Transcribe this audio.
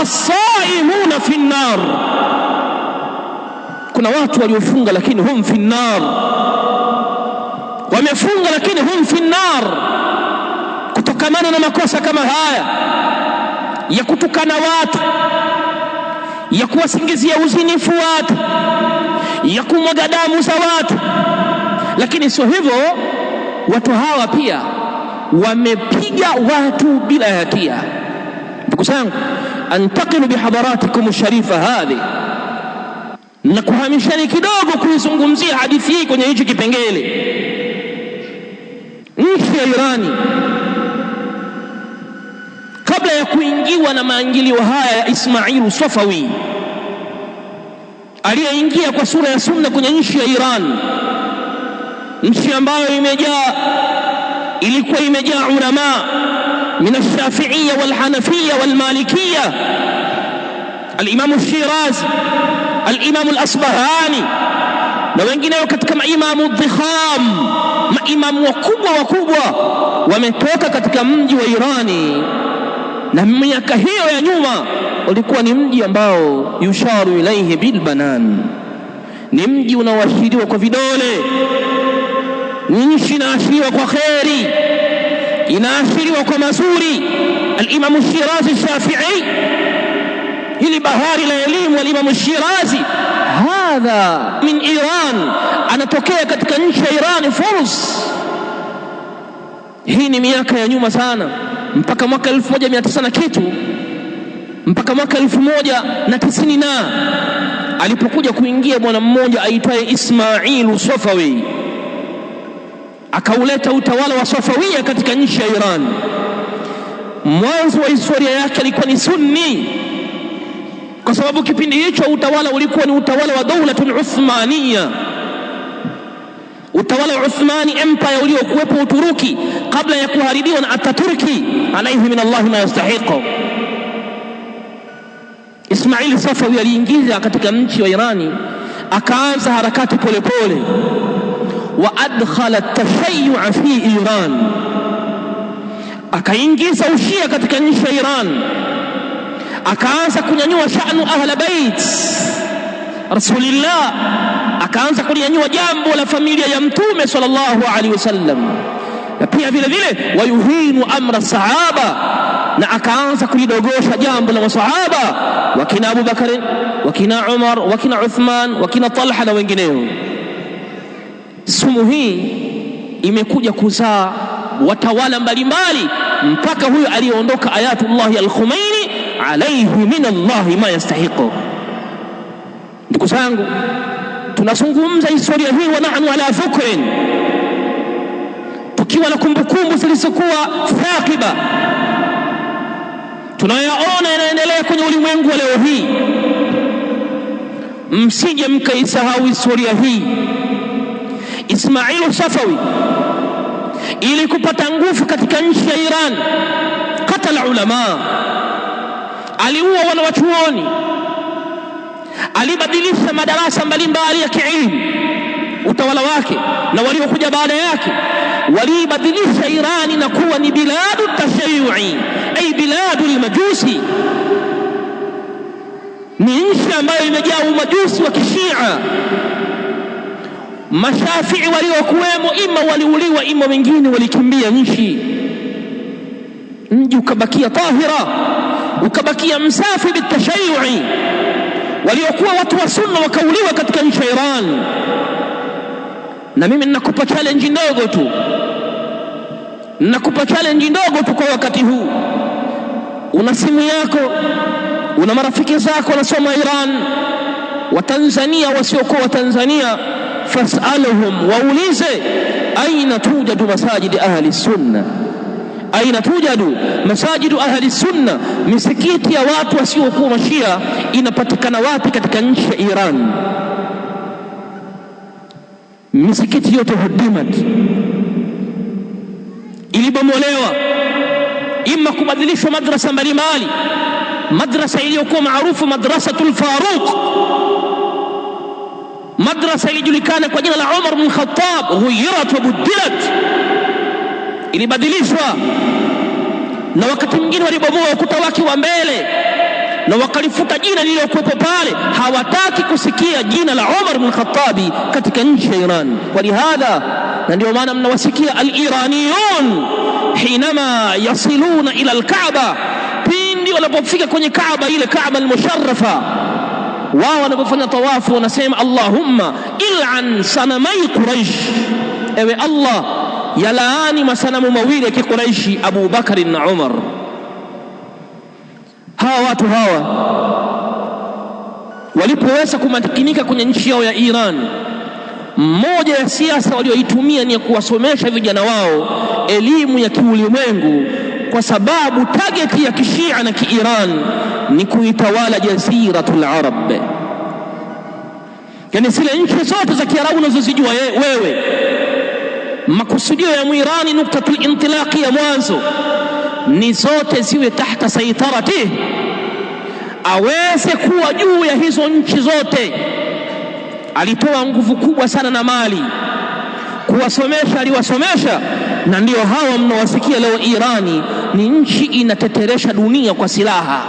as-saimuna fi an-nar, kuna watu waliofunga lakini hum fi an-nar, wamefunga lakini hum fi an-nar, kutokamana na makosa kama haya ya kutukana watu, ya kuwasingizia uzinifu watu, ya kumwaga damu za watu. Lakini sio hivyo, watu hawa pia wamepiga watu bila hatia. Ndugu zangu, antaqilu bihadaratikum sharifa hadhi, na kuhamishani kidogo kuizungumzia hadithi hii kwenye hichi kipengele. Nchi ya Irani kabla ya kuingiwa na maingilio haya ya Ismail Safawi, aliyeingia kwa sura ya sunna kwenye nchi ya Iran, nchi ambayo ilikuwa imejaa ulama min ash-Shafi'iyya wal-Hanafiyya wal-Malikiyya, al-Imam ash-Shirazi, al-Imam al-Asbahani na wengineo katika maimamu dhikham, maimamu wakubwa wametoka katika mji wa Irani. Na miaka hiyo ya nyuma ulikuwa ni mji ambao yusharu ilaihi bil banan, ni mji unaoashiriwa kwa vidole, ni nchi inaashiriwa kwa kheri, inaashiriwa kwa mazuri. Al-Imam Shirazi Shafi'i, hili bahari la elimu, al-Imam Shirazi hadha min Iran, anatokea katika nchi ya Iran, Furs. Hii ni miaka ya nyuma sana, mpaka mwaka 1900 na kitu, mpaka mwaka 1090 na alipokuja kuingia bwana mmoja aitwaye Ismail Safawi, akauleta utawala wa Safawia katika nchi ya Iran. Mwanzo wa historia yake alikuwa ni Sunni, kwa sababu kipindi hicho utawala ulikuwa ni utawala wa Dawlatul Uthmaniyya, utawala wa Uthmani Empire uliokuwepo Uturuki kabla ya kuharibiwa na Ataturki alayhi min Allah ma yastahiqu. Ismail Safawi aliingiza katika nchi wa Irani, akaanza harakati polepole, wa adkhala at-tashayyu'a fi Iran, akaingiza ushia katika nchi ya Iran, akaanza kunyanyua sha'nu ahla bait Rasulillah, akaanza kunyanyua jambo la familia ya Mtume sallallahu alaihi wasallam, na pia vile vile wayuhinu amra sahaba, na akaanza kulidogosha jambo la masahaba, wakina Abu Bakar, wakina Umar, wakina Uthman, wakina Talha na wengineo. Sumu hii imekuja kuzaa watawala mbalimbali mpaka huyo aliyeondoka Ayatullah al-Khumaini alayhi min Allah ma yastahiqu. Ndugu zangu, tunazungumza historia hii wa nahnu ala dhukrin, tukiwa na kumbukumbu zilizokuwa thaqiba, tunayaona yanaendelea kwenye ulimwengu wa leo hii. Msije mkaisahau historia hii. Ismail Safawi ili kupata nguvu katika nchi ya Iran, katala ulama, aliua wanawachuoni, alibadilisha madarasa mbalimbali ya kielimu. Utawala wake na waliokuja baada yake walibadilisha Irani na kuwa ni biladu tashayyu'i, ay biladu al-majusi, ni nchi ambayo imejaa umajusi wa kishia. Mashafii waliokuwemo ima waliuliwa, ima wengine walikimbia nchi. Mji ukabakia tahira, ukabakia msafi bitashayyu'i. Waliokuwa watu wa sunna wakauliwa katika nchi ya Iran. Na mimi ninakupa challenge ndogo tu, ninakupa challenge ndogo tu kwa wakati huu. Una simu yako, una marafiki zako wanasoma Iran, wa Tanzania wasiokuwa wa Tanzania, fas'aluhum, waulize aina tujadu masajidi ahli sunna, aina tujadu masajidu ahli sunna, misikiti ya watu wasiokuwa mashia inapatikana wapi katika nchi ya Iran? Misikiti yote hudimat, ilibomolewa, ima kubadilishwa madrasa mbalimbali. Madrasa iliyokuwa maarufu Madrasatul Faruq, madrasa ilijulikana kwa jina la Umar bin Khattab, ghuyirat wa budilat, ilibadilishwa. Na wakati mwingine walibomoa ukuta wake wa mbele na wakalifuta jina lililokuwepo pale. Hawataki kusikia jina la Umar ibn Khattabi katika nchi ya Iran. Walihadha, na ndio maana mnawasikia al-Iraniyun hinama yasiluna ila al-Kaaba, pindi wanapofika kwenye Kaaba, ile Kaaba al-musharrafa, wao wanapofanya tawafu wanasema Allahumma il'an sanamai Quraish, ewe Allah yalaani masanamu mawili ya Quraishi, Abu Bakar na Umar. Hawa watu hawa walipoweza kumakinika kwenye nchi yao ya Iran, mmoja ya siasa walioitumia ni kuwasomesha vijana wao elimu ya kiulimwengu, kwa sababu target ya kishia na kiiran ni kuitawala jaziratul Arab. Yani zile nchi zote za Kiarabu unazozijua wewe, makusudio ya Muirani, nuktatul intilaqi ya mwanzo ni zote ziwe tahta saitarati, aweze kuwa juu ya hizo nchi zote. Alitoa nguvu kubwa sana na mali kuwasomesha, aliwasomesha, na ndio hawa mnawasikia leo Irani ni nchi inateteresha dunia kwa silaha.